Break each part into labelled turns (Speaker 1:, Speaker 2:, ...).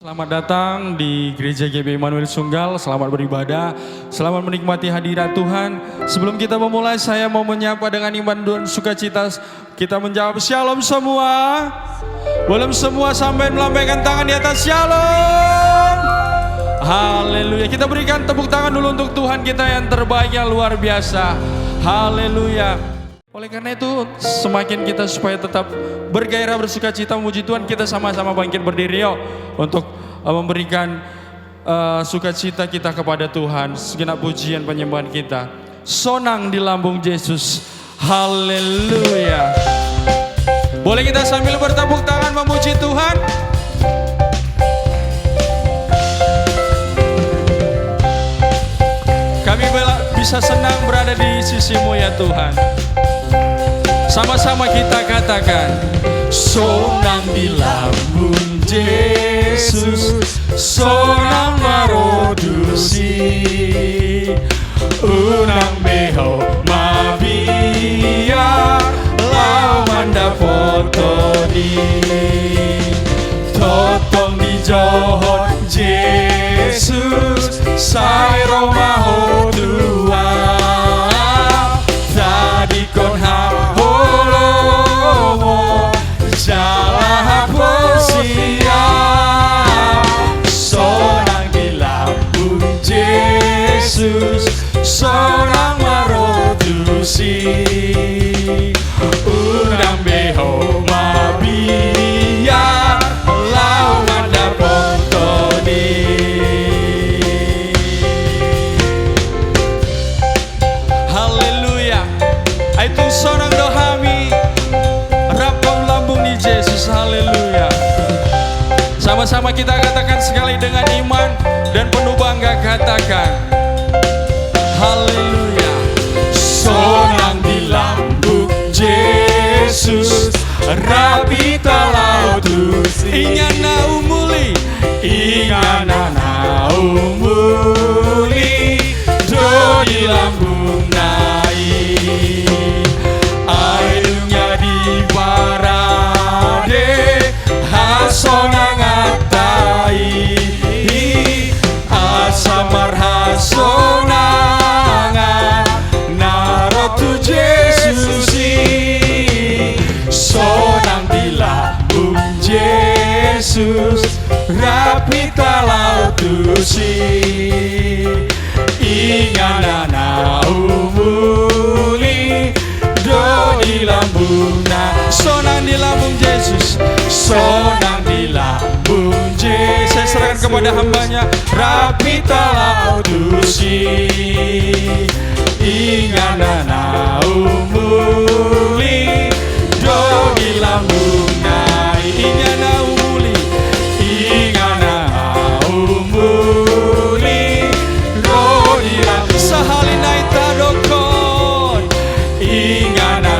Speaker 1: Selamat datang di Gereja GB Immanuel Sunggal, selamat beribadah, selamat menikmati hadirat Tuhan. Sebelum kita memulai, saya mau menyapa dengan iman dan sukacita. Kita menjawab shalom semua. Belum semua sampai melambaikan tangan di atas shalom. Haleluya. Kita berikan tepuk tangan dulu untuk Tuhan kita yang terbaik, yang luar biasa. Haleluya. Oleh karena itu, semakin kita supaya tetap bergairah, bersuka cita, memuji Tuhan, kita sama-sama bangkit berdiri yuk untuk memberikan sukacita kita kepada Tuhan. Segenap pujian penyembahan kita, sonang di lambung Yesus. Haleluya. Boleh kita sambil bertepuk tangan memuji Tuhan? Kami bisa senang berada di sisimu ya Tuhan. Sama-sama kita katakan, sonang di lambung Yesus, sonang marodusi, unang beho mabia, lawanda potoni, totong di johon Yesus, sai Roma hodua, tadi kon jalan persia, sonang di lambung Yesus, sonang marodusi, unang beho mabia, lawan dapontoni. Haleluya. Itu sonang dohami rapam lambung di Yesus. Haleluya. Sama-sama kita katakan sekali dengan iman dan penuh bangga, katakan haleluya. Sonang di lambung Yesus, rapita lautus, ingana umuli, ingana umuli, do di lambung nai, airnya di barade, hasonang atai, asamar hasonangan, narotu Yesusi, sonang di lambung Yesus, rapita lautusi, ingana umuli, do di lambung na, sonang di lambung Yesus, sonang di lambung Yesus. Saya serahkan kepada hambanya, rapita lautusi, ingana umuli, do di lambung na, ingana umuli, ingana umuli, do di lambung sahalina itadokon, ingana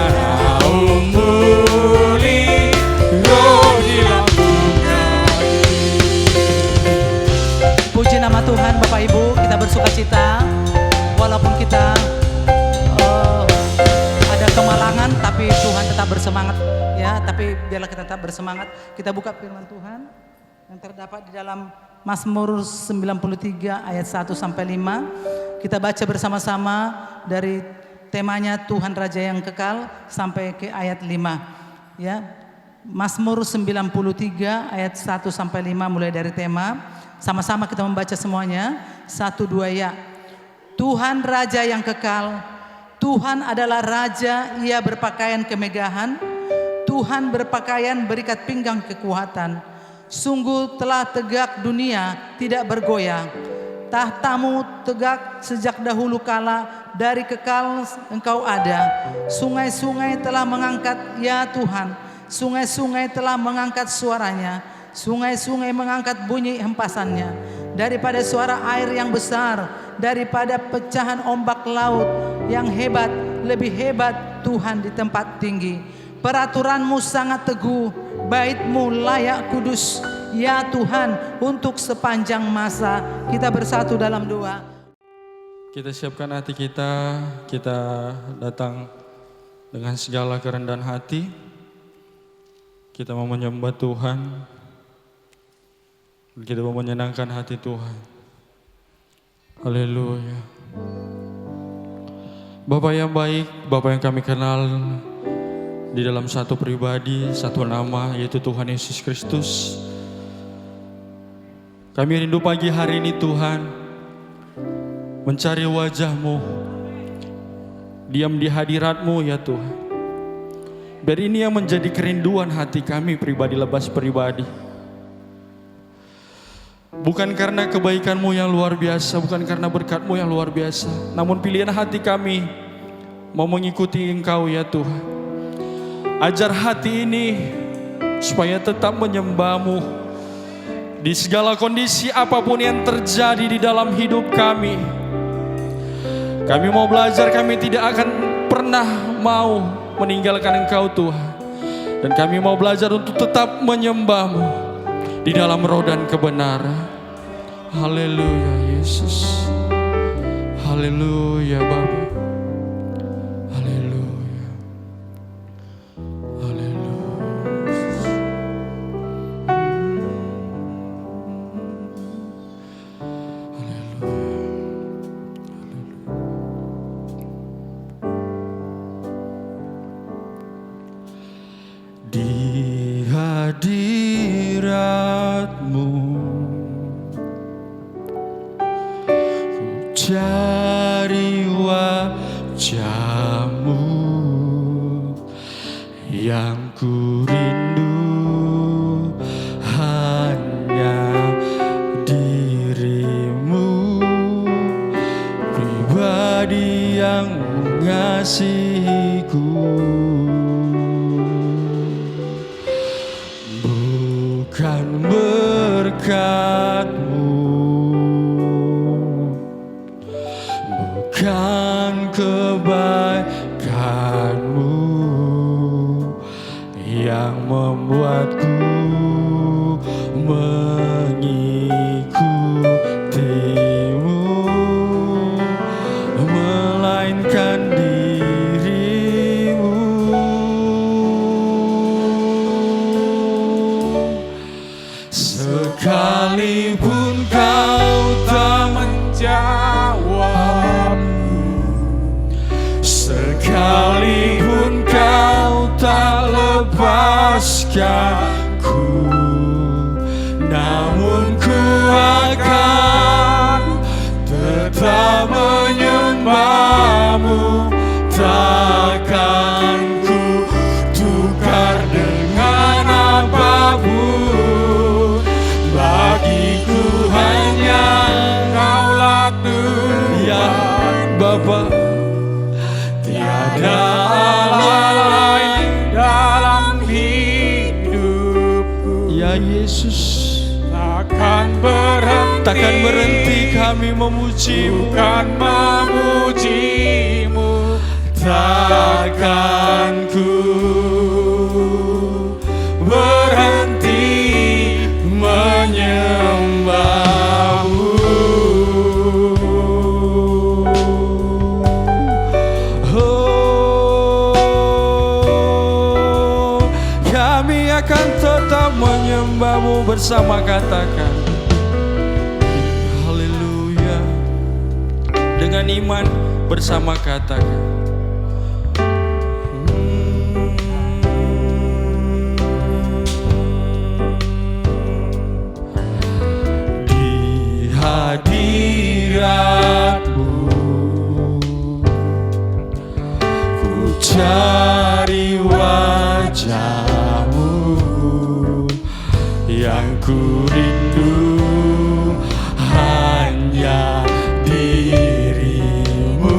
Speaker 1: umuli, do di lambung na.
Speaker 2: Puji nama Tuhan. Bapak Ibu, kita bersuka cita walaupun kita ada kemalangan, tapi Tuhan tetap bersemangat ya. Tapi biarlah kita tetap bersemangat. Kita buka firman Tuhan yang terdapat di dalam Mazmur 93 ayat 1 sampai 5. Kita baca bersama-sama dari temanya Tuhan Raja yang kekal sampai ke ayat 5 ya. Mazmur 93 ayat 1 sampai 5 mulai dari tema. Sama-sama kita membaca semuanya. 1, 2 ya. Tuhan Raja yang kekal, Tuhan adalah Raja, ia berpakaian kemegahan, Tuhan berpakaian berikat pinggang kekuatan. Sungguh telah tegak dunia, tidak bergoyah. Tahtamu tegak sejak dahulu kala, dari kekal engkau ada. Sungai-sungai telah mengangkat, ya Tuhan, sungai-sungai telah mengangkat suaranya. Sungai-sungai mengangkat bunyi hempasannya. Daripada suara air yang besar, daripada pecahan ombak laut yang hebat, lebih hebat Tuhan di tempat tinggi. Peraturanmu sangat teguh, bait-Mu layak kudus, ya Tuhan, untuk sepanjang masa. Kita bersatu dalam doa.
Speaker 1: Kita siapkan hati kita datang dengan segala kerendahan hati. Kita mau menyembah Tuhan. Kita mau menyenangkan hati Tuhan. Haleluya. Bapa yang baik, Bapa yang kami kenal di dalam satu pribadi, satu nama, yaitu Tuhan Yesus Kristus. Kami rindu pagi hari ini Tuhan, mencari wajah-Mu, diam di hadirat-Mu ya Tuhan. Biar ini yang menjadi kerinduan hati kami pribadi lepas pribadi. Bukan karena kebaikan-Mu yang luar biasa, bukan karena berkat-Mu yang luar biasa, namun pilihan hati kami mau mengikuti Engkau ya Tuhan. Ajar hati ini supaya tetap menyembah-Mu di segala kondisi apapun yang terjadi di dalam hidup kami. Kami mau belajar, kami tidak akan pernah mau meninggalkan Engkau Tuhan. Dan kami mau belajar untuk tetap menyembah-Mu di dalam roh dan kebenaran. Haleluya Yesus. Haleluya Bapa. Haleluya. Haleluya. Di hadirat-Mu ku cari wajah-Mu, yang ku rindu hanya diri-Mu, pribadi yang mengasihiku. Bukan berkat-Mu, bukan kebaikan-Mu yang membuatku mengikuti-Mu, melainkan diri-Mu. Sekalipun Kau tak menjawab, sekalipun Kau tak lepaskanku, namun ku akan tetap menyembah-Mu. Takkan ku tukar dengan apapun. Bagiku hanya Kaulah Tuhan ya Bapa. Tiada Allah lain dalam hidupku ya Yesus. Takkan berhenti kami memuji-Mu, bukan memuji-Mu. Takkan ku berhenti menyembah-Mu. Oh, kami akan tetap menyembah-Mu bersama, katakan haleluya. Dengan iman bersama, katakan di hadirat-Mu ku cari wajah-Mu, yang ku rindu hanya diri-Mu,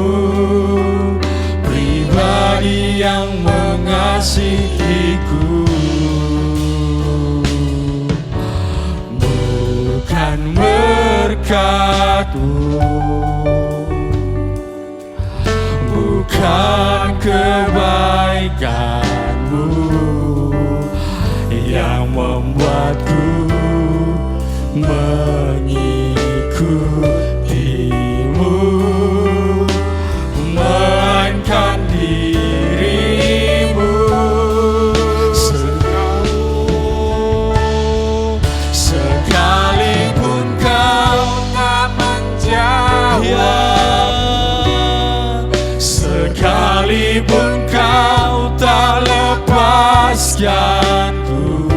Speaker 1: pribadi yang mengasihiku. Bukan berkat-Mu, bukan kebaikan-Mu yang membuatku mengikuti-Mu, melainkan diri-Mu. Sekali lepaskanku,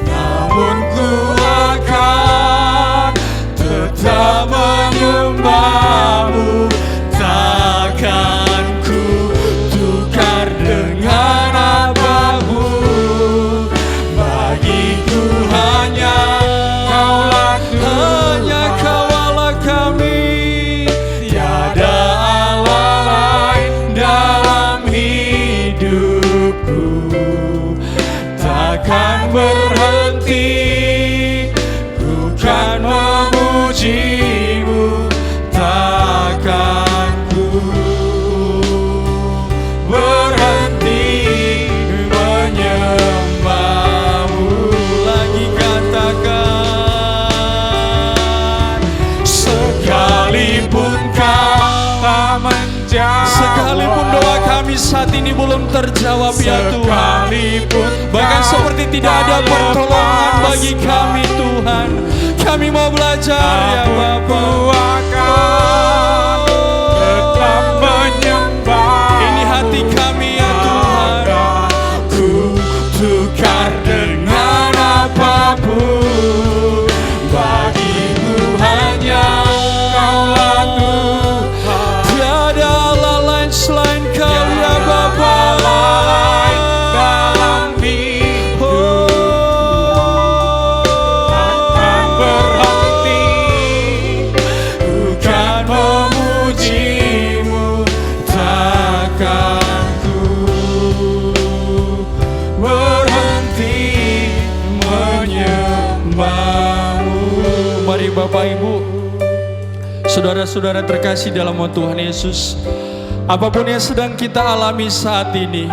Speaker 1: namun ku akan tetap menyembahmu. Takkan ku tukar dengan apapun. Bagiku hanya Kaulah Tuhan, hanya Kaulah kami. Tiada Allah lain dalam hidupku. Takkan berhenti, ku kan memujimu. Takkan ku berhenti menyembahmu. Lagi katakan, sekalipun kau tak menjawab, sekalipun doa kami saat ini belum terjawab ya Tuhan, bahkan seperti tidak ada pertolongan bagi kami Tuhan, kami mau belajar ya Bapa. Tetap menyembah. Ini hati kami ya Tuhan. Ku tukar dengan apapun. Bagiku hanya Kaulah Tuhan. Tiada Allah lain selain Kau ya Bapa. Dalam hidupku takkan berhenti, ku kan memujimu. Takkan ku berhenti menyembahmu. Mari Bapak Ibu, saudara-saudara terkasih dalam Tuhan Yesus, apapun yang sedang kita alami saat ini,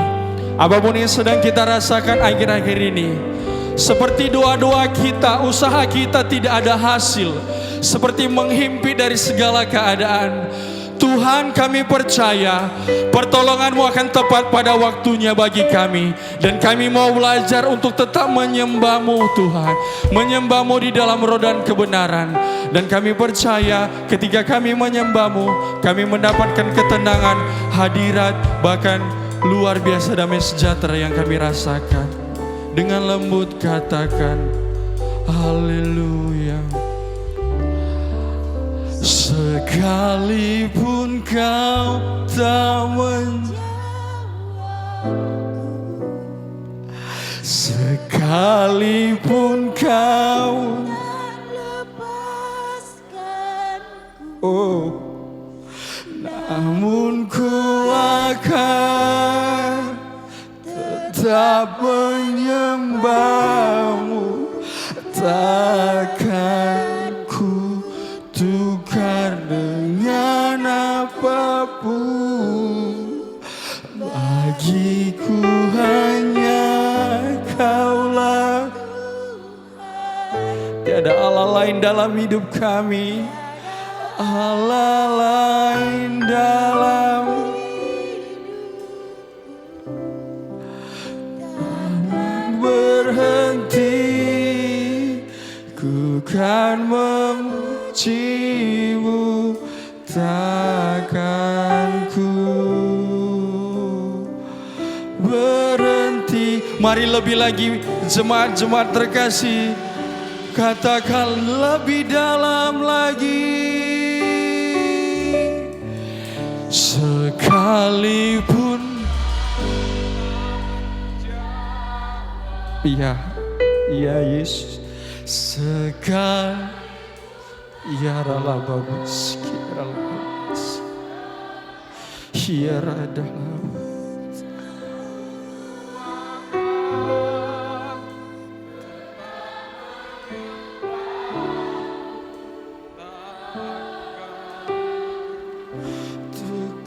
Speaker 1: apapun yang sedang kita rasakan akhir-akhir ini, seperti doa-doa kita, usaha kita tidak ada hasil, seperti menghimpit dari segala keadaan, Tuhan kami percaya pertolongan-Mu akan tepat pada waktunya bagi kami. Dan kami mau belajar untuk tetap menyembah-Mu Tuhan, menyembah-Mu di dalam roh dan kebenaran. Dan kami percaya ketika kami menyembah-Mu, kami mendapatkan ketenangan, hadirat, bahkan luar biasa damai sejahtera yang kami rasakan. Dengan lembut katakan, haleluya. Sekalipun kau tak sekalipun kau lepaskanku, namun ku akan tetap menyembahmu. Takkan ku tukar dengan apapun. Bagiku hanya Kaulah. Tiada Allah lain dalam hidup kami, Allah lain dalam berhenti, ku kan memujimu. Takkan ku berhenti. Mari lebih lagi jemaat-jemaat terkasih, katakan lebih dalam lagi. Sekalipun iya Yesus, ya rala babus, ya radalah.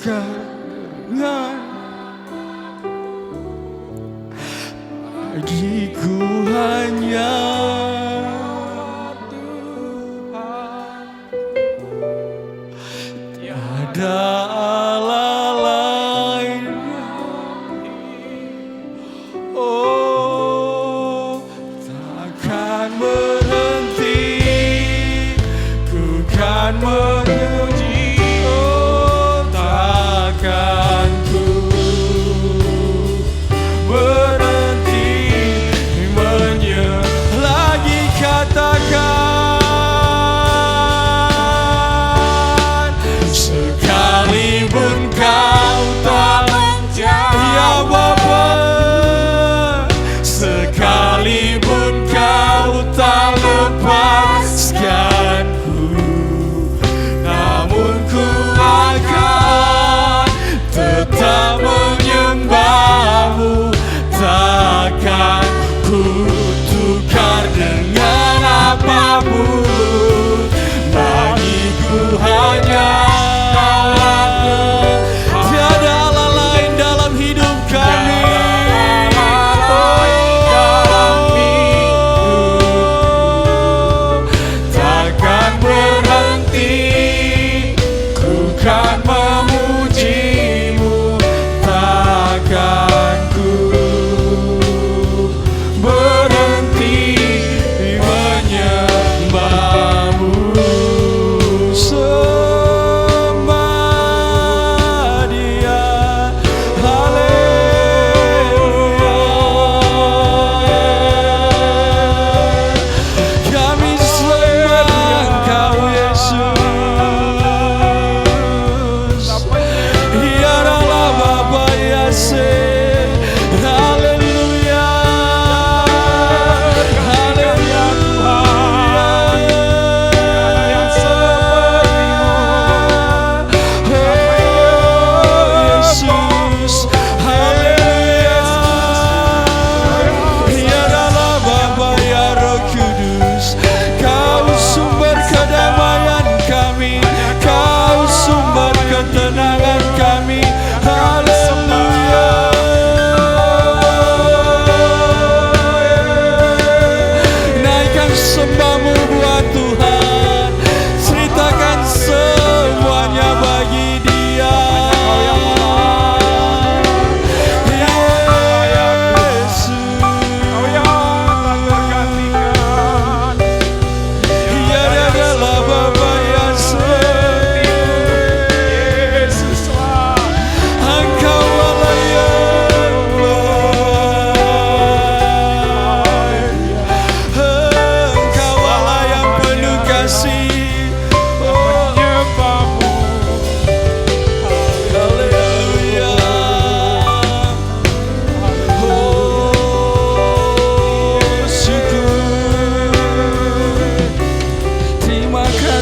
Speaker 1: Dengan bagiku hanya Tuhan, tiada Allah lain. Oh, takkan berhenti, ku kan memuji. Takkan ku berhenti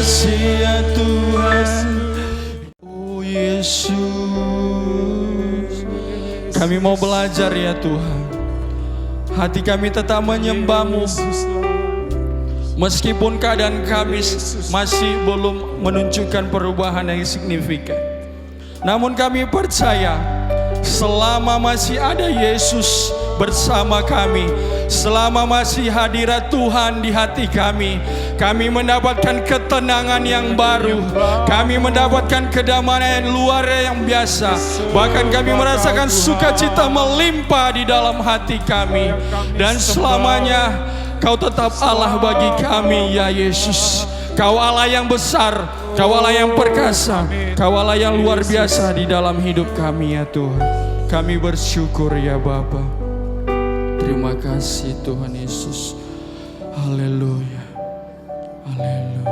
Speaker 1: kasih ya Tuhan. Oh Yesus, kami mau belajar ya Tuhan. Hati kami tetap menyembah-Mu. Meskipun keadaan kami masih belum menunjukkan perubahan yang signifikan. Namun kami percaya selama masih ada Yesus bersama kami, selama masih hadirat Tuhan di hati kami, kami mendapatkan ketenangan yang baru, kami mendapatkan kedamaian luar yang biasa. Bahkan kami merasakan sukacita melimpah di dalam hati kami. Dan selamanya Kau tetap Allah bagi kami ya Yesus. Kau Allah yang besar, Kau Allah yang perkasa, Kau Allah yang luar biasa di dalam hidup kami ya Tuhan. Kami bersyukur ya Bapa. Terima kasih Tuhan Yesus. Haleluya. Haleluya.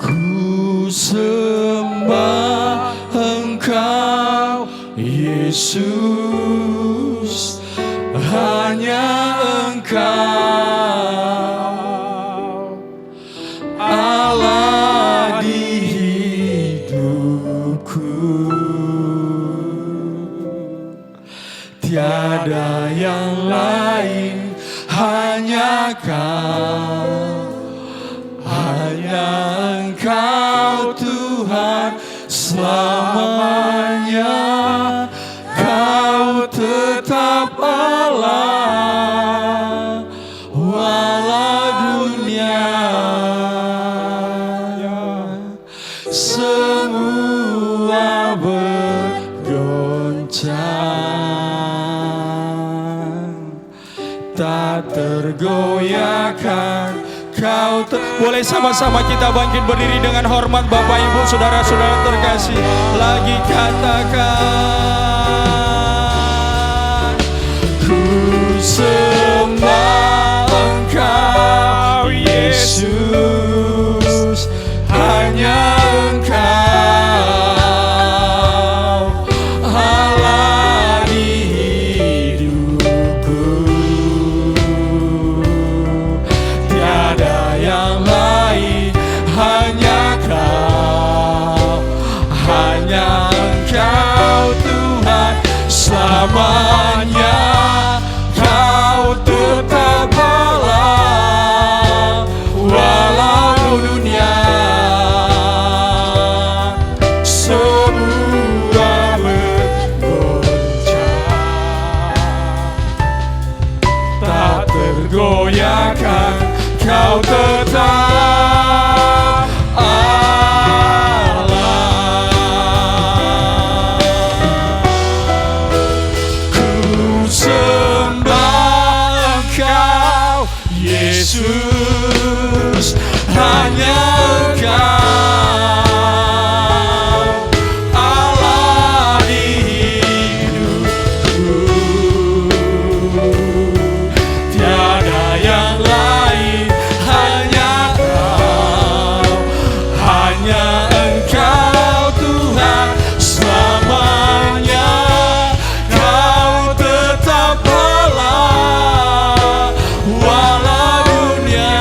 Speaker 1: Ku sembah Engkau Yesus, hanya Engkau Allah di hidupku. Tiada yang lain, hanya Kau, hanya Engkau Tuhan selamanya. Kau tetap Allah walau dunia semua bergoncang, tak tergoyahkan. Boleh sama-sama kita bangkit berdiri dengan hormat Bapak Ibu Saudara-saudara terkasih. Lagi katakan, ku sembah Engkau Yesus, hanya Engkau Allah di hidupku. Tiada yang lain, hanya Kau, hanya Engkau Tuhan selamanya. Kau tetap Allah walau dunia semua bergoncang, tak tergoyahkan. Kau tetap Allah. Ku sembah Engkau Yesus, hanya Engkau Allah di hidupku. Tiada yang lain, hanya Kau, hanya Engkau Tuhan selamanya. Kau tetap Allah walau dunia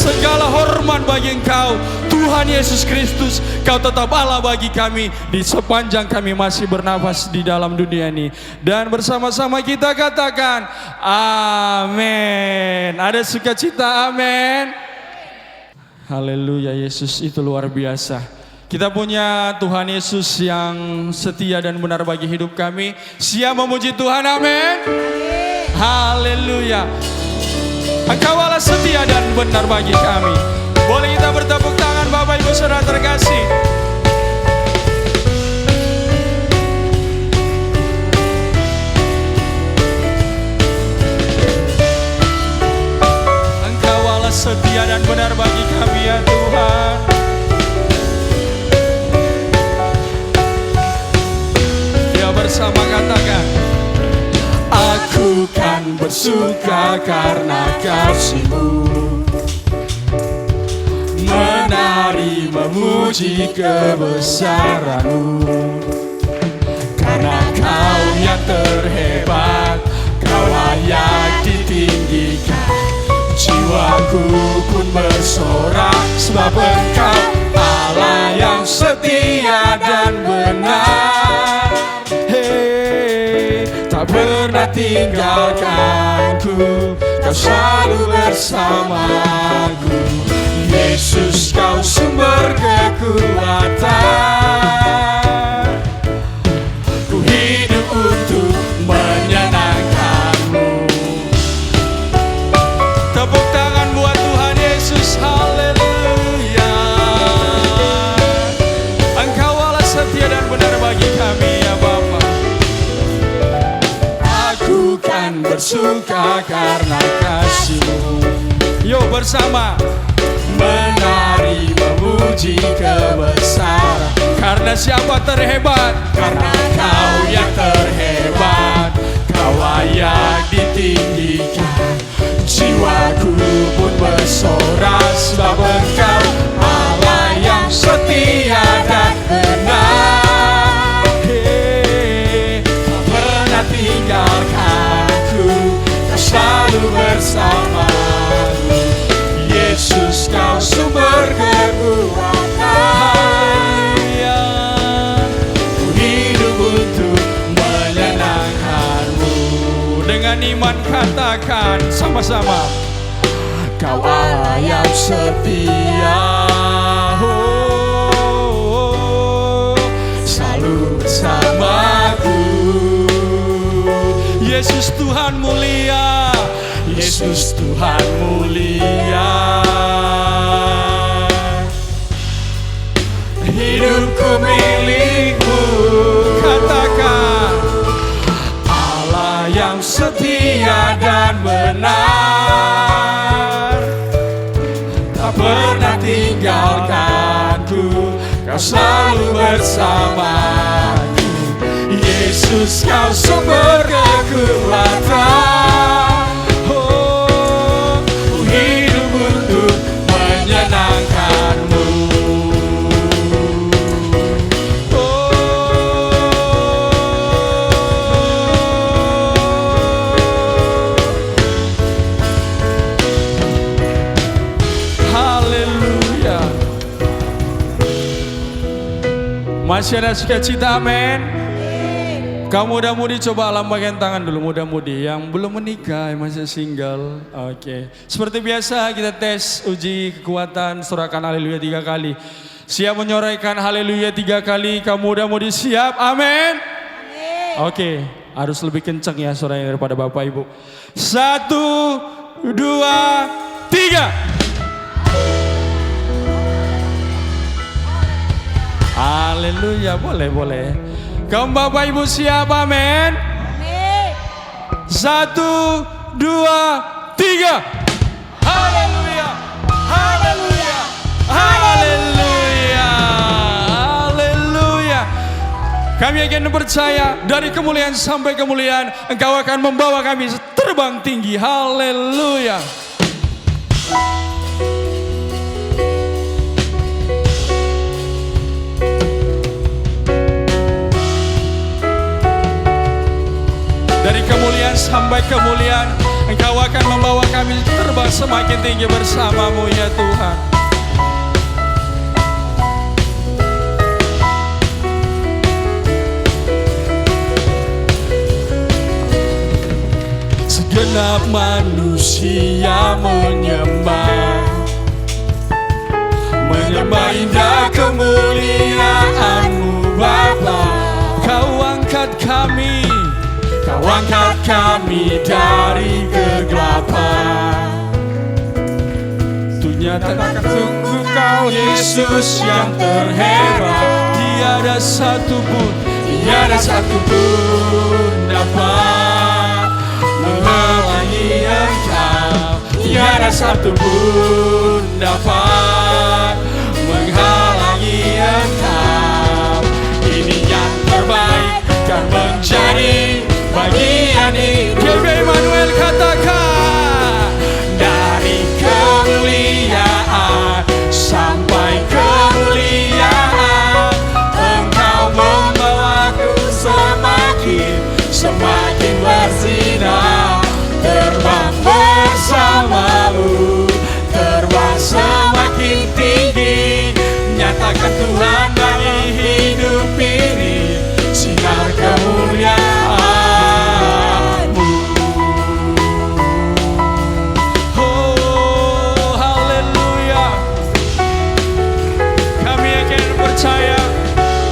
Speaker 1: segala hormat bagi Engkau Tuhan Yesus Kristus. Kau tetap Allah bagi kami di sepanjang kami masih bernafas di dalam dunia ini. Dan bersama-sama kita katakan amin. Ada sukacita, amin. Haleluya, Yesus itu luar biasa. Kita punya Tuhan Yesus yang setia dan benar bagi hidup kami. Siap memuji Tuhan, amin. Haleluya. Engkau Allah setia dan benar bagi kami. Boleh kita bertepuk tangan Bapak Ibu Saudara terkasih. Engkau Allah setia dan benar bagi kami ya Tuhan. Ya bersama katakan, aku kan bersuka karena kasih-Mu, menari memuji kebesaran-Mu. Karena Kau yang terhebat, Kau layak ditinggikan. Jiwaku pun bersorak sebab Engkau Allah yang setia dan benar. Tak pernah tinggalkanku, Kau selalu bersamaku. Yesus, Kau sumber kekuatan. Ku hidup untuk menyenangkan-Mu. Tepuk tangan buat Tuhan Yesus, haleluya. Engkau Allah setia dan benar bagi kami ya Bapa. Aku kan bersuka karena kasih-Mu. Yuk bersama menari memuji kebesaran. Karena siapa terhebat? Karena Kau yang terhebat, Kau layak ditinggikan. Jiwaku pun bersorak sebab Engkau Allah yang setia dan benar. Tak pernah tinggalkanku, Kau selalu bersamaku. Yesus, Kau sumber kekuatan. Ku hidup untuk menyenangkan-Mu. Dengan iman katakan sama-sama, Kau Allah yang setia, selalu bersamaku. Yesus Tuhan mulia, Yesus Tuhan mulia. Hidupku milik-Mu. Katakan, Allah yang setia dan benar, tak pernah tinggalkanku, Kau selalu bersamaku. Yesus, Kau sumber kekuatan. Ku hidup untuk menyenangkan-Mu. Haleluya. Masih ada sukacita, amin. Kamu muda-mudi coba lambaikan tangan dulu, muda-mudi yang belum menikah, yang masih single. Oke. Seperti biasa kita tes uji kekuatan, sorakan haleluya 3 kali. Siap menyoraikan haleluya 3 kali, kamu muda-mudi siap, amin. Oke, harus lebih kencang ya suaranya daripada Bapak Ibu. 1, 2, 3. Haleluya, boleh. Kamu Bapak Ibu siap, amin? Amin. 1, 2, 3. Haleluya, haleluya, haleluya, haleluya. Kami akan percaya dari kemuliaan sampai kemuliaan Engkau akan membawa kami terbang tinggi. Haleluya. Dari kemuliaan sampai kemuliaan Engkau akan membawa kami terbang semakin tinggi bersamamu ya Tuhan. Segenap manusia menyembah indah kemuliaan-Mu Bapa. Kau angkat kami dari kegelapan. Nyatakan sungguh Kau Yesus yang terhebat. Tiada satu pun dapat menghalangi Engkau. Tiada satu pun dapat menghalangi Engkau. Ini yang terbaik kan menjadi bagian hidup. GB Emmanuel katakan, dari kemuliaan sampai kemuliaan, Engkau membawaku semakin bersinar. Terbang bersamamu, terbang semakin tinggi. Nyatakan Tuhan bagi hidup ini sinar kemuliaan-Mu. Oh, haleluya. Kami akan percaya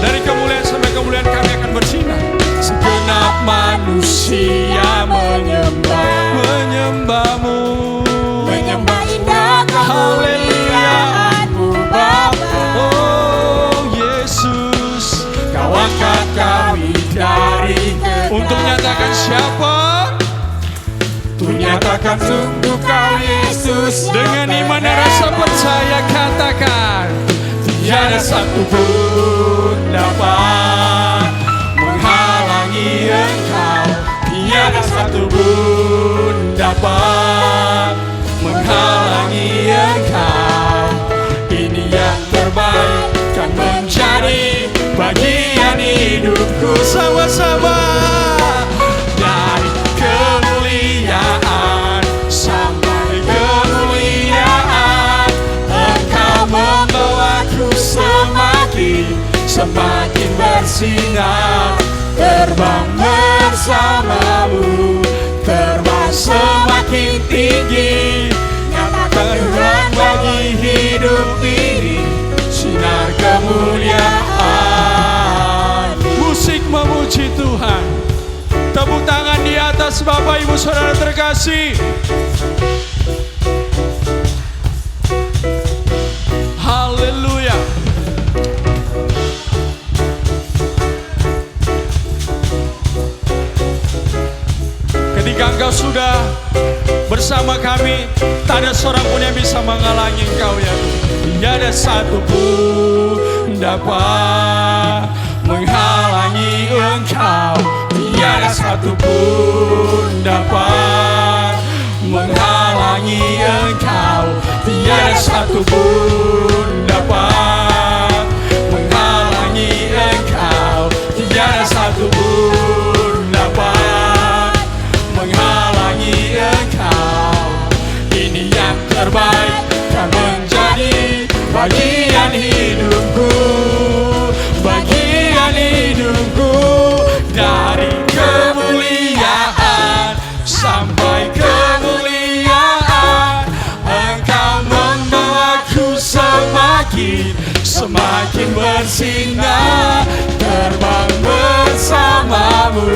Speaker 1: dari kemuliaan sampai kemuliaan kami akan bersinar. Segenap manusia menyembah-Mu, menyembah indah kemuliaan-Mu Bapa. Oh Yesus, Kau angkat kami dari untuk nyatakan siapa? Untuk nyatakan sungguh Kau Yesus. Dengan iman dan rasa percaya katakan, tiada satu pun dapat menghalangi Engkau. Tiada satu pun dapat menghalangi Engkau. Ini yang terbaik kan menjadi bagian hidupku. Sama-sama. Dari kemuliaan sampai kemuliaan, Engkau membawaku semakin bersinar. Terbang bersamamu, terbang semakin tinggi. Nyatakan Tuhan bagi hidup ini sinar kemuliaan. Musik memuji Tuhan. Tepuk tangan di atas Bapak Ibu Saudara terkasih. Haleluya. Ketika Engkau sudah bersama kami, tak ada seorang pun yang bisa menghalangi Engkau ya Tuhan. Tiada satu pun dapat menghalangi Engkau. Tiada satu pun dapat menghalangi Engkau. Tiada satu pun dapat menghalangi Engkau. Tiada satu pun dapat menghalangi Engkau. Ini yang terbaik kan menjadi bagian hidupku, bagian hidupku. Dari kemuliaan sampai kemuliaan, Engkau membawaku semakin bersinar. Terbang bersamamu,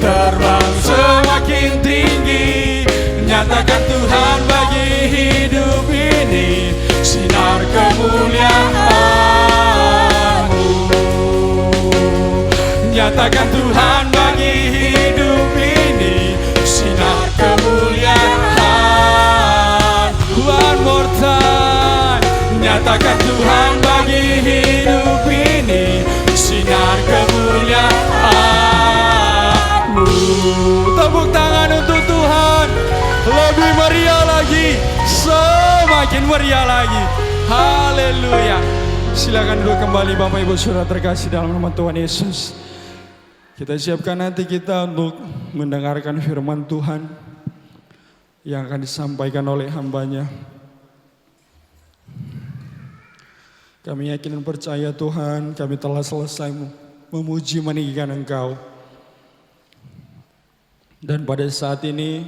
Speaker 1: terbang semakin tinggi. Nyatakan Tuhan bagi hidup ini sinar kemuliaan-Mu. Nyatakan Tuhan bagi hidup ini sinar kemuliaan. One more time. Nyatakan Tuhan bagi hidup ini sinar kemuliaan-Mu. Tepuk tangan untuk Tuhan. Lebih meriah lagi, semakin meriah lagi. Haleluya. Silakan duduk kembali Bapak Ibu Saudara terkasih dalam nama Tuhan Yesus. Kita siapkan hati kita untuk mendengarkan firman Tuhan. yang akan disampaikan oleh hambanya. Kami yakin dan percaya Tuhan, kami telah selesai memuji meninggikan Engkau. Dan pada saat ini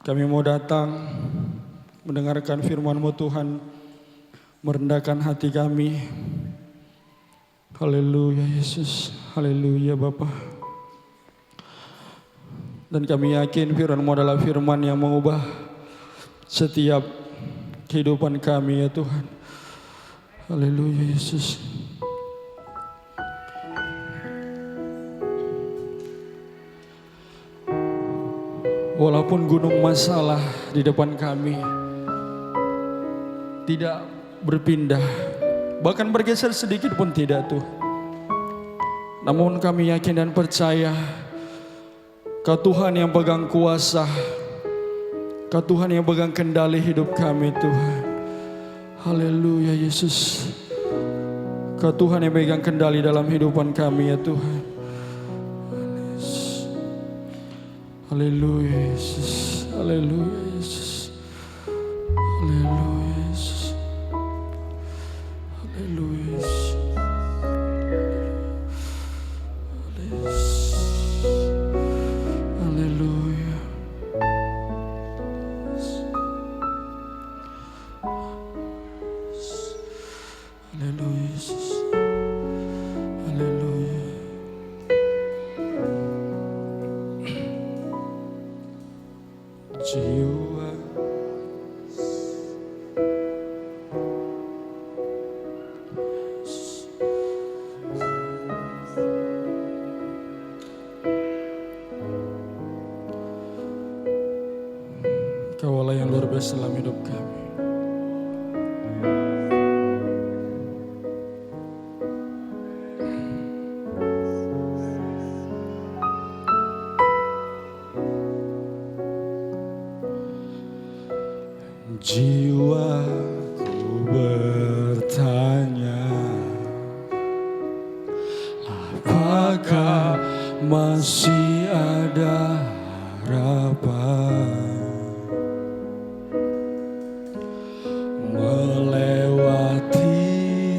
Speaker 1: kami mau datang mendengarkan firman-Mu Tuhan, merendahkan hati kami. Haleluya Yesus, haleluya Bapa. Dan kami yakin firman-Mu adalah firman yang mengubah setiap kehidupan kami ya Tuhan. Haleluya Yesus. Walaupun gunung masalah di depan kami tidak berpindah, bahkan bergeser sedikit pun tidak Tuhan. Namun kami yakin dan percaya Kau Tuhan yang pegang kuasa, Kau Tuhan yang pegang kendali hidup kami Tuhan. Haleluya Yesus. Kau Tuhan yang pegang kendali dalam hidupan kami ya Tuhan. Haleluya Yesus. Haleluya Yesus. Haleluya Yesus. Haleluya Yesus. Haleluya. Haleluya Yesus. Haleluya. Jiwa Kaulah yang luar biasa dalam hidup kami. Jiwaku bertanya, apakah masih ada harapan melewati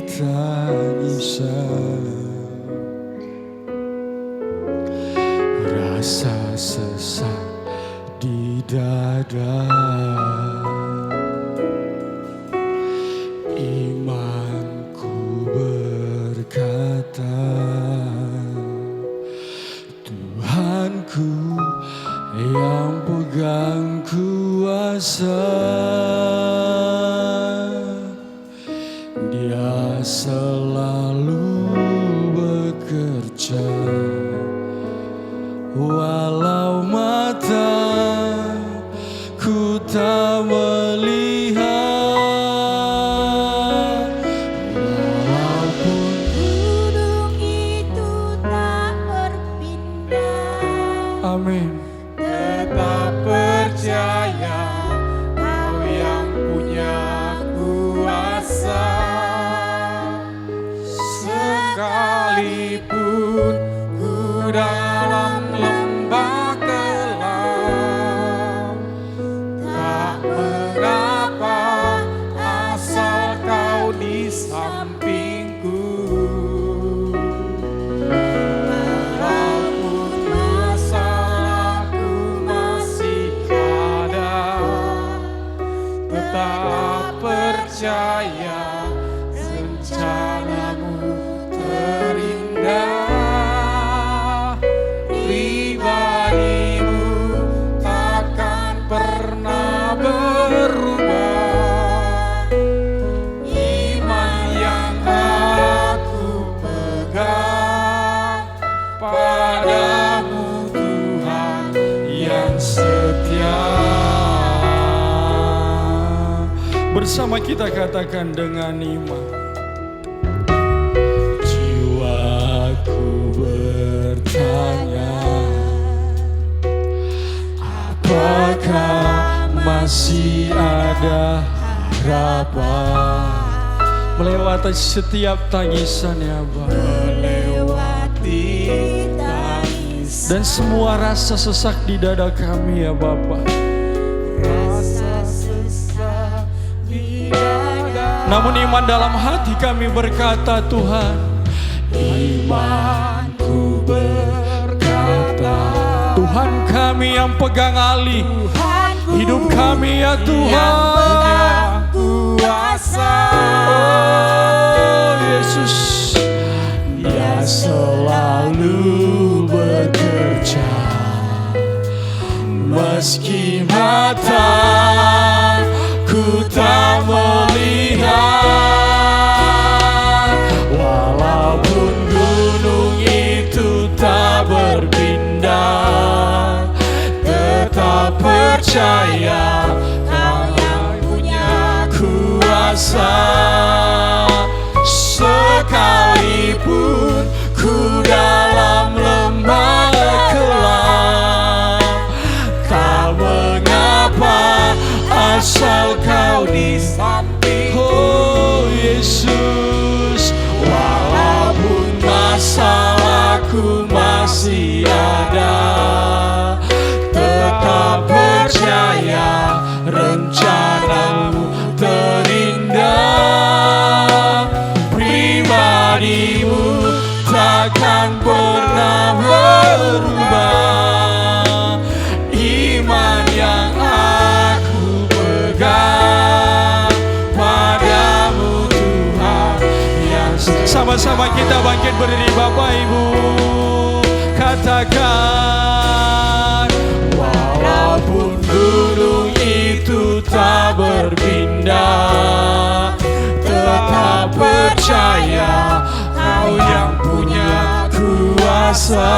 Speaker 1: tangisan, rasa sesak di dada. Imanku berkata, Tuhanku yang pegang kuasa, Dia selalu bekerja, walau mataku tak melihat. Amin.
Speaker 3: Tetap percaya Kau yang punya kuasa, sekalipun ku dalam lembah kelam, tak mengapa asal Kau di sampingku. Tetap percaya rencanamu terindah, pribadimu takkan pernah berubah. Iman yang aku pegang padamu Tuhan yang setia.
Speaker 1: Bersama kita katakan dengan iman. Jiwaku bertanya, apakah masih ada harapan melewati setiap tangisan ya Bapa,
Speaker 3: Melewati tangisan
Speaker 1: dan semua rasa sesak di dada kami ya Bapa. namun iman dalam hati kami berkata Tuhan,
Speaker 3: imanku berkata,
Speaker 1: Tuhan kami yang pegang alih hidup kami ya Tuhan.
Speaker 3: kuasa,
Speaker 1: Oh Yesus,
Speaker 3: Dia selalu bekerja, meski mataku tak melihat, walaupun gunung itu tak berpindah, tetap percaya Kau yang punya kuasa. Sekalipun ku dalam lembah kelam, tak mengapa asal Kau di samping.
Speaker 1: oh Yesus,
Speaker 3: Walaupun masalahku masih ada, tetap percaya rencanamu terindah. Pribadimu takkan pernah berubah. Iman yang aku pegang padamu Tuhan yang
Speaker 1: sama-sama kita bangkit berdiri Bapak Ibu. Katakan,
Speaker 3: walaupun gunung itu tak berpindah, tetap percaya Kau yang punya kuasa.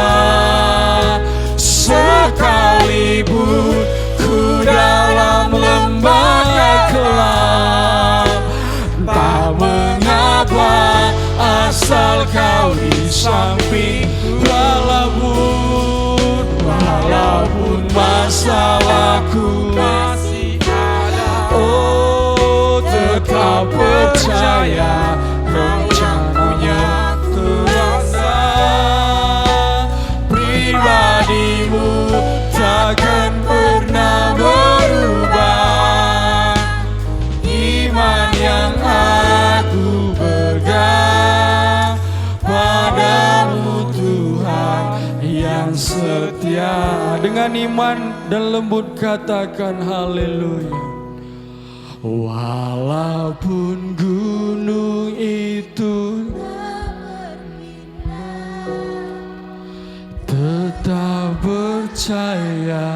Speaker 3: Sekalipun ku dalam lembah kelam, tak mengapa asal Kau di samping. Walaupun masalahku masih ada, oh tetap percaya Kau yang punya kuasa. Pribadimu takkan pernah berubah. Iman yang aku pegang padamu Tuhan yang setia.
Speaker 1: dengan iman dan lembut katakan haleluya.
Speaker 3: Walaupun gunung itu tetap percaya.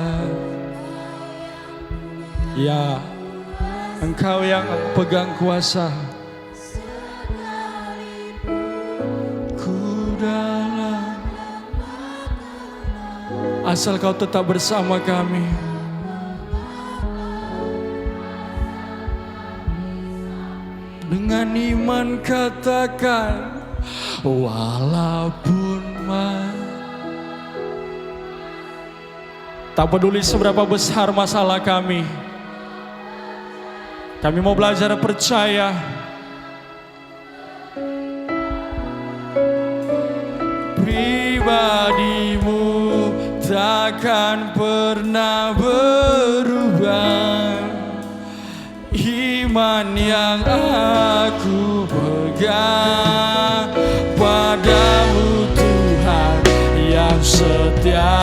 Speaker 1: Ya, Engkau yang pegang kuasa.
Speaker 3: Ku dalam
Speaker 1: Asal Kau tetap bersama kami. Dengan iman katakan,
Speaker 3: walaupun
Speaker 1: tak peduli seberapa besar masalah kami mau belajar percaya. Pribadimu takkan pernah berubah. Iman yang aku pegang padamu Tuhan yang setia.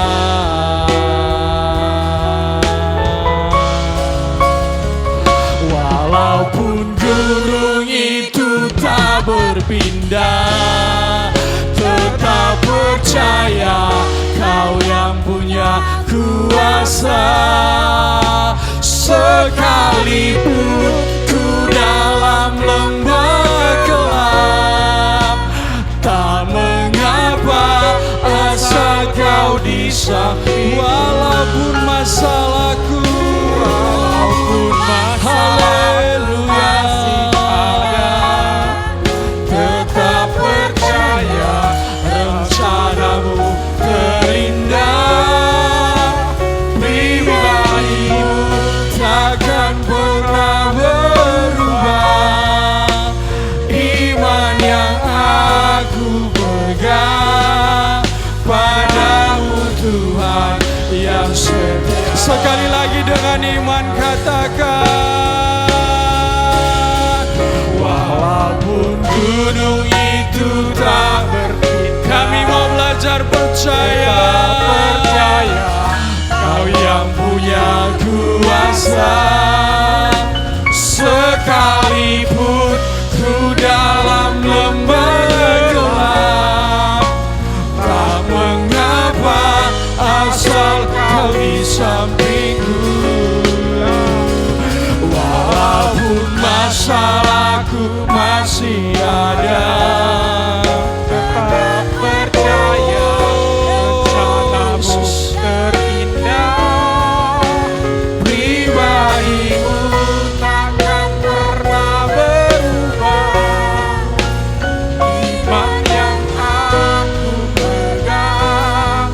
Speaker 3: walaupun gunung itu tak berpindah, tetap percaya Kau yang punya kuasa. Sekalipun ku dalam lembah kelam, tak mengapa asal Kau di samping.
Speaker 1: Walaupun masalahku,
Speaker 3: Walaupun masalahku masih ada, tetap percaya rencanamu terindah. Pribadimu takkan pernah berubah. Iman yang aku pegang padamu Tuhan yang setia.
Speaker 1: sekali lagi dengan iman katakan,
Speaker 3: gunung itu tak berpindah.
Speaker 1: Kami mau belajar percaya.
Speaker 3: Percaya Kau yang punya kuasa. Sekalipun ku dalam lembah gelap, tak mengapa asal Kau di sampingku. Walaupun masalahku masih ada, tetap percaya rencanamu terindah. Pribadimu takkan pernah berubah. Iman yang aku pegang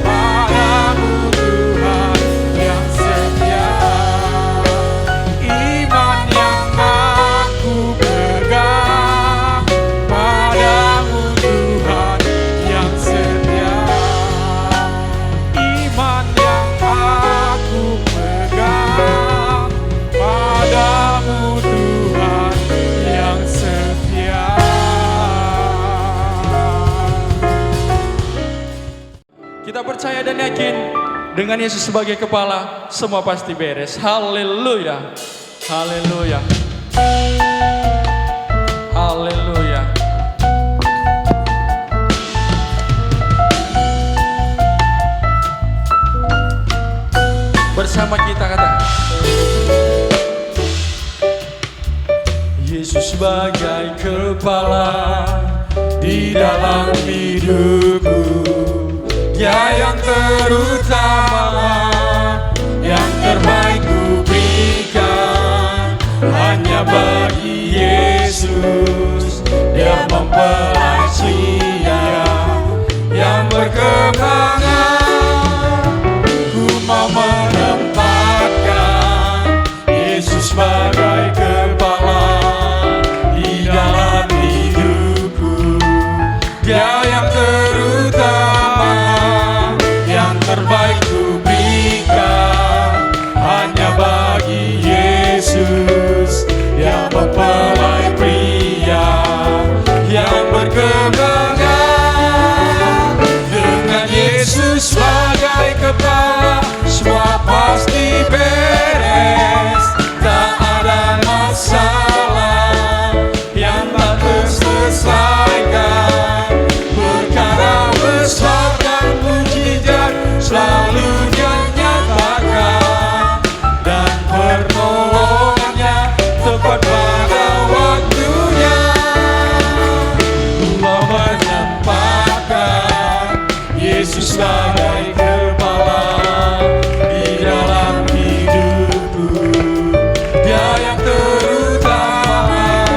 Speaker 3: padamu Tuhan yang setia. Iman yang aku pegang padamu Tuhan yang setia. Iman yang aku pegang padamu Tuhan yang setia.
Speaker 1: Kita percaya dan yakin dengan Yesus sebagai kepala, semua pasti beres. Haleluya. Haleluya. Haleluya. Bersama kita kata Yesus sebagai kepala
Speaker 3: Di dalam hidupku, Dia yang terutama, yang terbaik ku berikan hanya bagi Yesus. Dia mempelai Dia yang berkemenangan. Ku mau menempatkan Yesus sebagai kepala di dalam hidupku. Dia yang terutama, yang terbaik ku berikan hanya bagi Yesus. Yang mempelai pria yang berkemenangan. Dengan Yesus sebagai kepala, semua pasti beres. Tak ada masalah yang tak terselesaikan. Perkara besar dan mujizat selalu Dia nyatakan. Dan pertolongannya tepat pada waktunya. Ku mau menempatkan Yesus sebagai kepala di dalam hidupku. Dia yang terutama,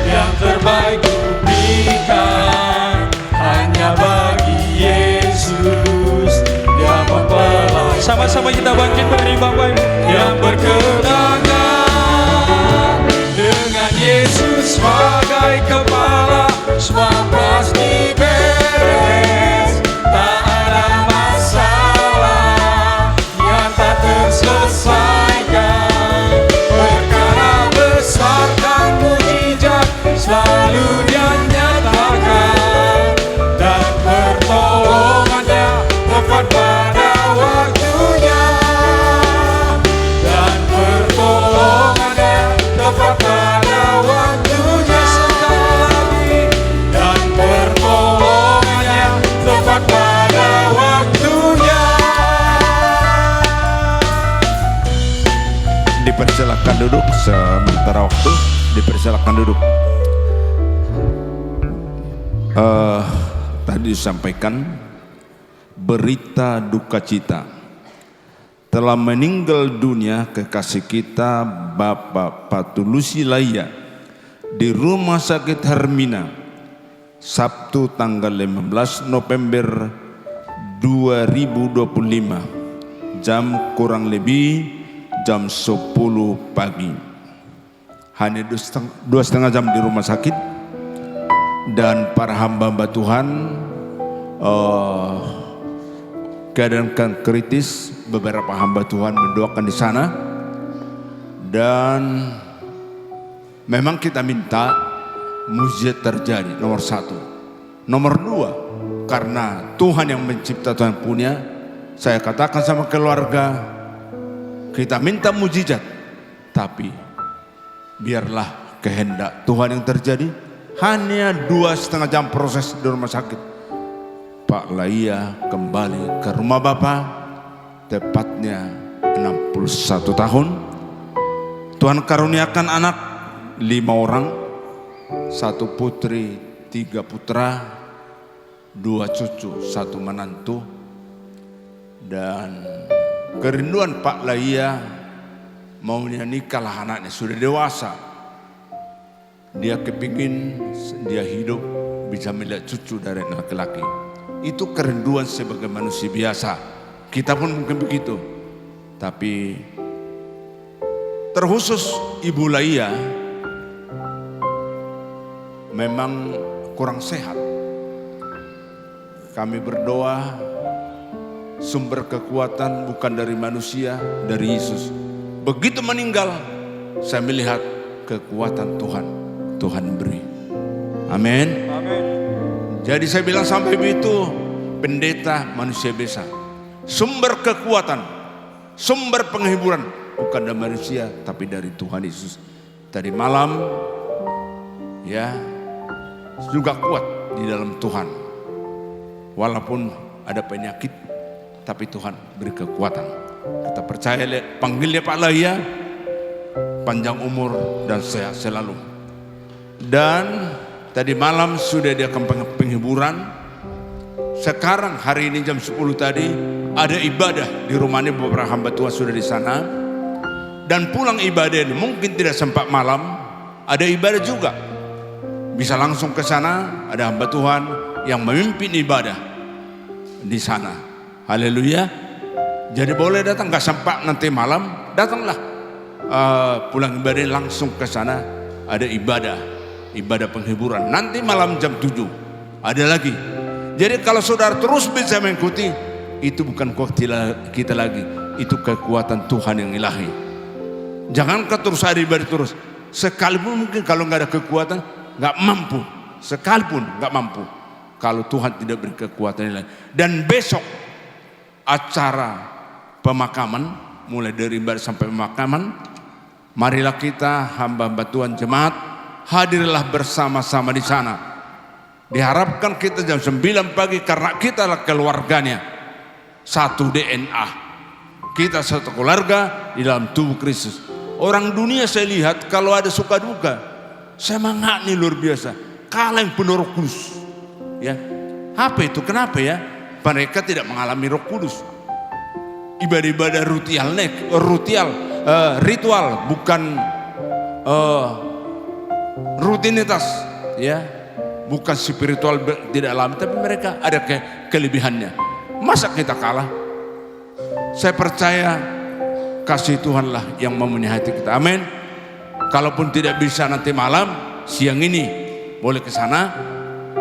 Speaker 3: yang terbaik ku berikan hanya bagi Yesus. Dia mempelai
Speaker 1: sama-sama kita bangkit berdiri Bapak Ibu.
Speaker 3: yang berkemenangan. Dengan Yesus sebagai kepala, semua pasti beres. Tak ada masalah yang tak terselesaikan. Perkara besar dan mujizat selalu Dia nyatakan. Dan pertolongannya tepat pada waktunya. Dan pertolongannya tepat pada waktunya. Sekali lagi. Dan pertolongannya tepat pada waktunya.
Speaker 4: Dipersilakan duduk sementara waktu. Dipersilakan duduk. Tadi disampaikan berita duka cita. Telah meninggal dunia kekasih kita Bapak Patulusi Laya di Rumah Sakit Hermina Sabtu tanggal 15 November 2025 jam kurang lebih jam 10 pagi. Hanya 2,5 jam di rumah sakit. Dan para hamba-hamba Tuhan keadaan kritis, beberapa hamba Tuhan mendoakan di sana. Dan memang kita minta mujizat terjadi. Nomor satu. Nomor dua, karena Tuhan yang mencipta, Tuhan punya. Saya katakan sama keluarga, kita minta mujizat, tapi biarlah kehendak Tuhan yang terjadi. Hanya 2,5 jam proses di rumah sakit, Pak Laia kembali ke rumah Bapak, tepatnya 61 tahun. Tuhan karuniakan anak 5 orang, 1 putri, 3 putra, 2 cucu, 1 menantu. Dan kerinduan Pak Laia maunya nikah lah, anaknya sudah dewasa. Dia kepingin dia hidup bisa melihat cucu dari laki-laki. Itu kerinduan sebagai manusia biasa. Kita pun mungkin begitu. Tapi terkhusus Ibu Laia memang kurang sehat. Kami berdoa sumber kekuatan bukan dari manusia, dari Yesus. Begitu meninggal, saya melihat kekuatan Tuhan beri. Amin. Jadi saya bilang sampai begitu, pendeta manusia biasa. Sumber kekuatan, sumber penghiburan bukan dari manusia, tapi dari Tuhan Yesus. Tadi malam ya juga kuat di dalam Tuhan. Walaupun ada penyakit, tapi Tuhan beri kekuatan. Kita percaya, panggil dia Pak Laia, panjang umur dan sehat selalu. Dan tadi malam sudah dia ke penghiburan. Sekarang hari ini jam 10 tadi ada ibadah di rumahnya, beberapa hamba Tuhan sudah di sana. Dan pulang ibadah ini mungkin tidak sempat malam, ada ibadah juga. Bisa langsung ke sana, ada hamba Tuhan yang memimpin ibadah di sana. Haleluya. Jadi boleh datang, gak sempat nanti malam, datanglah. Pulang ibadah langsung ke sana, ada ibadah penghiburan. Nanti malam jam 7 ada lagi. Jadi kalau saudara terus bisa mengikuti, itu bukan kuasa kita lagi, itu kekuatan Tuhan yang ilahi. Jangan terus ada ibadah terus. Sekalipun mungkin kalau nggak ada kekuatan, nggak mampu. Sekalipun nggak mampu kalau Tuhan tidak beri kekuatan ilahi. Dan besok acara pemakaman, mulai dari ibadah sampai pemakaman, marilah kita hamba-hamba Tuhan jemaat hadirlah bersama-sama di sana. Diharapkan kita jam 9 pagi karena kita adalah keluarganya, satu DNA. Kita satu keluarga di dalam tubuh Kristus. Orang dunia saya lihat kalau ada suka duka, semangat nih luar biasa. Kalah yang penuh Roh Kudus. Ya, apa itu? Kenapa ya? Mereka tidak mengalami Roh Kudus. Ibadah-ibadah ritual, bukan rutinitas, ya, bukan spiritual tidak alami, tapi mereka ada kelebihannya. Masa kita kalah? Saya percaya kasih Tuhanlah yang memenuhi hati kita. Amin. Kalaupun tidak bisa nanti malam, siang ini boleh ke sana.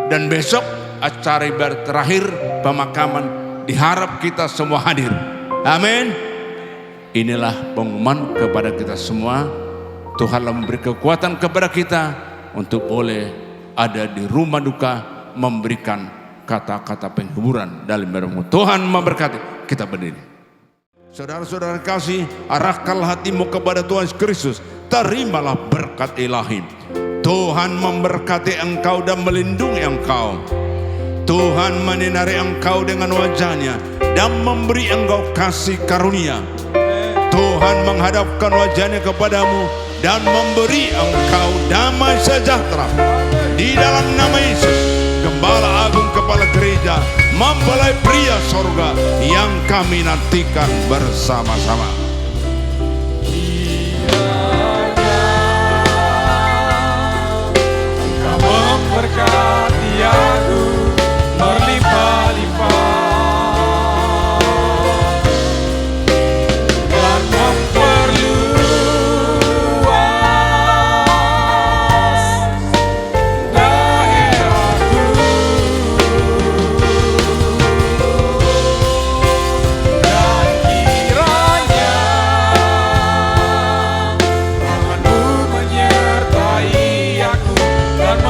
Speaker 4: Dan besok acara ibadah terakhir pemakaman, diharap kita semua hadir. Amin. Inilah pengumuman kepada kita semua. Tuhanlah memberi kekuatan kepada kita untuk boleh ada di rumah duka memberikan kata-kata penghiburan dalam nama Tuhan memberkati. Kita berdiri. Saudara-saudara kasih, arahkanlah hatimu kepada Tuhan Kristus. Terimalah berkat ilahi. Tuhan memberkati engkau dan melindungi engkau. Tuhan menyinari engkau dengan wajahnya dan memberi engkau kasih karunia. Tuhan menghadapkan wajahnya kepadamu dan memberi engkau damai sejahtera. Di dalam nama Yesus, Gembala Agung Kepala Gereja, mempelai pria sorga yang kami nantikan bersama-sama.
Speaker 3: Engkau memberkati aku berlimpah-limpah dan memperluas daerahku, dan kiranya tanganmu menyertai aku dan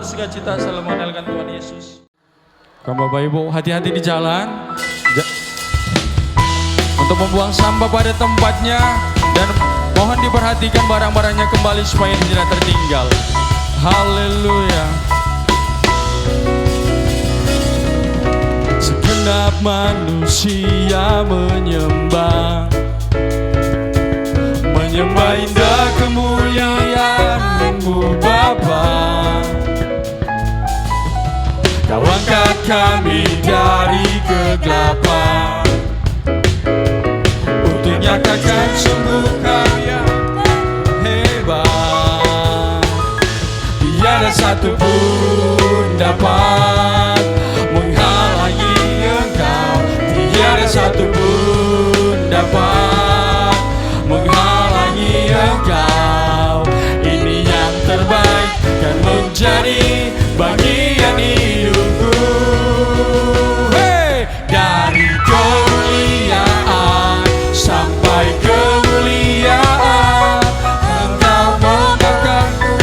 Speaker 1: bersukacita selalu mengandalkan Tuhan Yesus. Kamu Bapak Ibu hati-hati di jalan untuk membuang sampah pada tempatnya dan mohon diperhatikan barang-barangnya kembali supaya tidak tertinggal. Haleluya. Segenap manusia menyembah indah kemuliaan-Mu Bapa. Kau angkat kami dari kegelapan untuk nyatakan sungguh Kau yang hebat. Tiada satu pun dapat menghalangi Engkau. Tiada satu pun dapat menghalangi Engkau. Ini yang terbaik kan menjadi bagian hidupku. Hey! Dari kemuliaan sampai kemuliaan, Engkau mengangkatku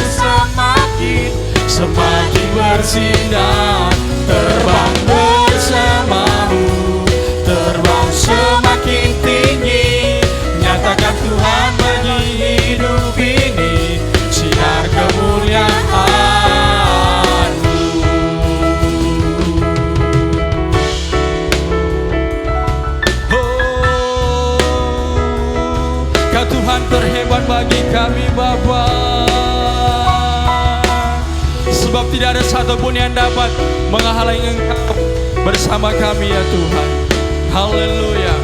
Speaker 1: semakin bersinar. Terbang bersamamu, terbang semakin tinggi. Nyatakan Tuhan bagi hidup ini sinar kemuliaan-Mu. Oh, Kau Tuhan terhebat bagi kami Bapa. Sebab tidak ada satupun yang dapat menghalangi Engkau bersama kami ya Tuhan. Haleluya.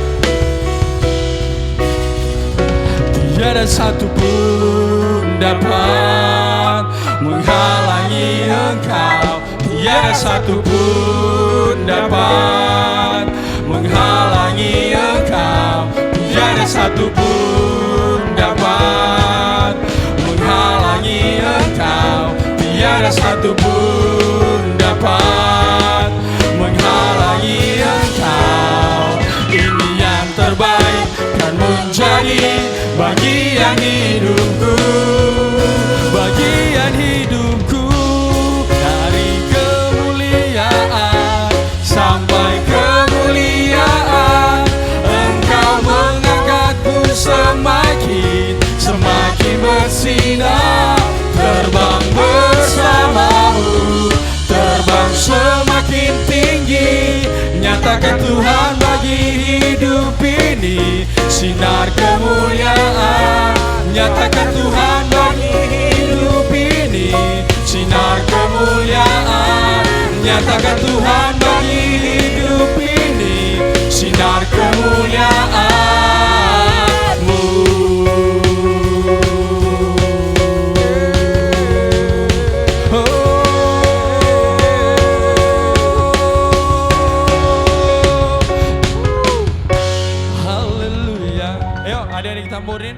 Speaker 1: Tiada satupun dapat menghalangi Engkau. Tiada satupun dapat menghalangi Engkau. Tiada satupun dapat menghalangi Engkau. Tiada satupun dapat menghalangi Engkau. Ini yang terbaik kan menjadi bagian hidupku, bagian hidupku. Dari kemuliaan sampai kemuliaan, Engkau mengangkatku semakin bersinar. Terbang bersamamu, terbang semakin tinggi. Nyatakan Tuhan bagi hidup ini sinar kemuliaan. Nyatakan Tuhan bagi hidup ini sinar kemuliaan. Nyatakan Tuhan bagi hidup ini sinar kemuliaan-Mu. Haleluya. Ayo adik-adik tamborin.